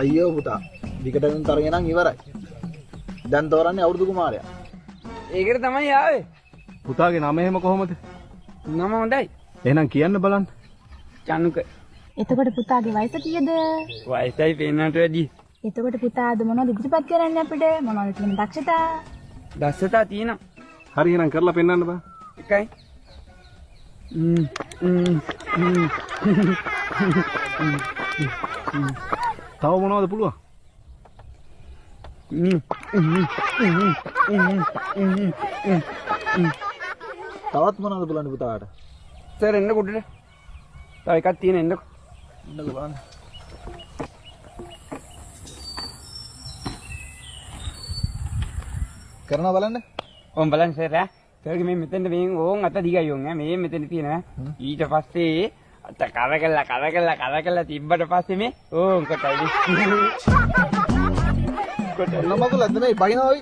අයියෝ පුතා. විකටෙන් තරගෙන නම් ඉවරයි. දැන් තෝරන්නේ අවුරුදු කුමාරයා. ඒකට තමයි ආවේ. පුතාගේ නම එහෙම කොහොමද? නම හොඳයි. එහෙනම් කියන්න බලන්න. චනුක. එතකොට පුතාගේ වයස කීයද? වයසයි පේනට වැඩි. එතකොට පුතා අද මොනවද ඉදිරිපත් කරන්නේ අපිට? මොනවද තියෙන දක්ෂතා? දස්සතා තියෙනවා. හරි එහෙනම් කරලා පෙන්නන්න බෑ. එකයි. තව මොනවද පුළුවන්? තවත් මොනවද බලන්න පුතාට? සර් එන්න කුඩට. තව එකක් තියෙන එන්නකො. එන්නකෝ බලන්න. කරනවා බලන්න. ඕම් බලන්න සර් ඈ. සර්ගේ මේ මෙතෙන්ට මේ ඕන් අත දිගයි ඕන් ඈ. මේ මෙතෙන් තියෙනවා. ඊට පස්සේ අත කරකලා තිබ්බට පස්සේ මේ ඕන් කොටයි. ඔන්න මගුල අද මේ බයිනෝයි.